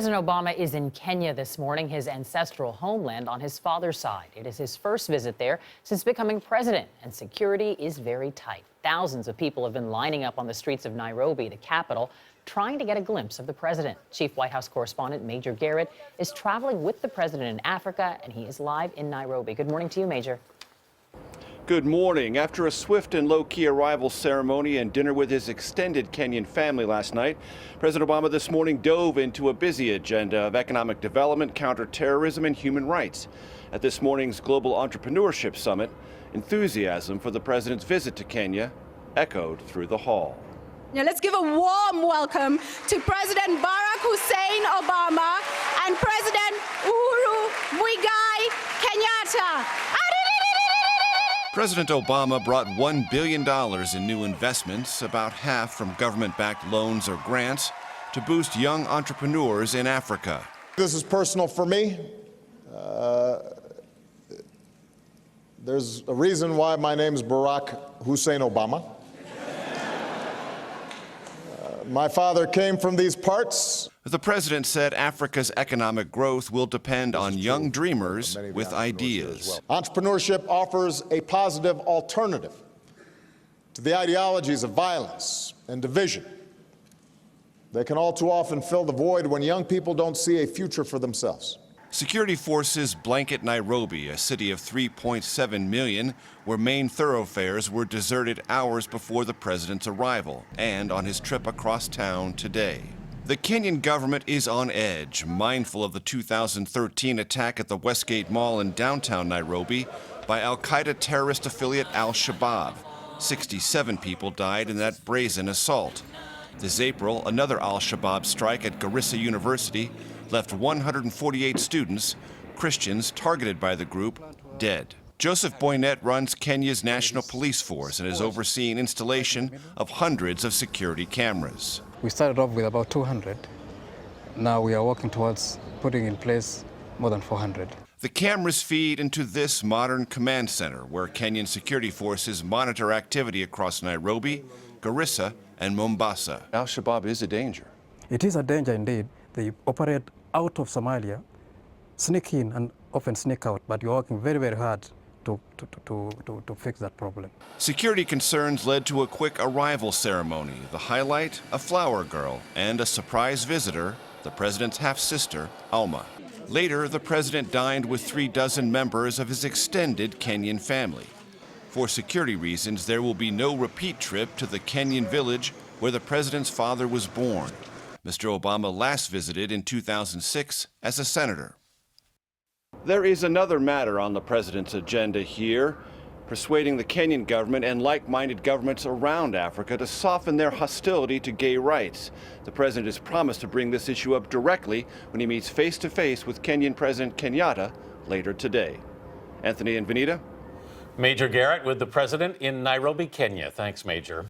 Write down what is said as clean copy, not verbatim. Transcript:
President Obama is in Kenya this morning, his ancestral homeland on his father's side. It is his first visit there since becoming president, and security is very tight. Thousands of people have been lining up on the streets of Nairobi, the capital, trying to get a glimpse of the president. Chief White House correspondent Major Garrett is traveling with the president in Africa, and he is live in Nairobi. Good morning to you, Major. Good morning. After a swift and low-key arrival ceremony and dinner with his extended Kenyan family last night, President Obama this morning dove into a busy agenda of economic development, counterterrorism, and human rights. At this morning's Global Entrepreneurship Summit, enthusiasm for the president's visit to Kenya echoed through the hall. Now let's give a warm welcome to President Barack Hussein Obama and President Uhuru Muigai Kenyatta. President Obama brought $1 billion in new investments, about half from government-backed loans or grants, to boost young entrepreneurs in Africa. This is personal for me. There's a reason why my name is Barack Hussein Obama. My father came from these parts. The president said Africa's economic growth will depend on young dreamers with ideas. Entrepreneurship offers a positive alternative to the ideologies of violence and division. They can all too often fill the void when young people don't see a future for themselves. Security forces blanket Nairobi, a city of 3.7 million, where main thoroughfares were deserted hours before the president's arrival and on his trip across town today. The Kenyan government is on edge, mindful of the 2013 attack at the Westgate Mall in downtown Nairobi by al-Qaeda terrorist affiliate al-Shabaab. 67 people died in that brazen assault. This April, another al-Shabaab strike at Garissa University left 148 students, Christians targeted by the group, dead. Joseph Boynet runs Kenya's National Police Force and has overseen installation of hundreds of security cameras. We started off with about 200. Now we are working towards putting in place more than 400. The cameras feed into this modern command center where Kenyan security forces monitor activity across Nairobi, Garissa, and Mombasa. Al-Shabaab is a danger. It is a danger indeed. They operate out of Somalia, sneak in and often sneak out, but you're working very, very hard to fix that problem. Security concerns led to a quick arrival ceremony. The highlight, a flower girl, and a surprise visitor, the president's half-sister, Alma. Later, the president dined with 36 members of his extended Kenyan family. For security reasons, there will be no repeat trip to the Kenyan village where the president's father was born. Mr. Obama last visited in 2006 as a senator. There is another matter on the president's agenda here, persuading the Kenyan government and like-minded governments around Africa to soften their hostility to gay rights. The president has promised to bring this issue up directly when he meets face-to-face with Kenyan President Kenyatta later today. Anthony and Vanita. Major Garrett with the president in Nairobi, Kenya. Thanks, Major.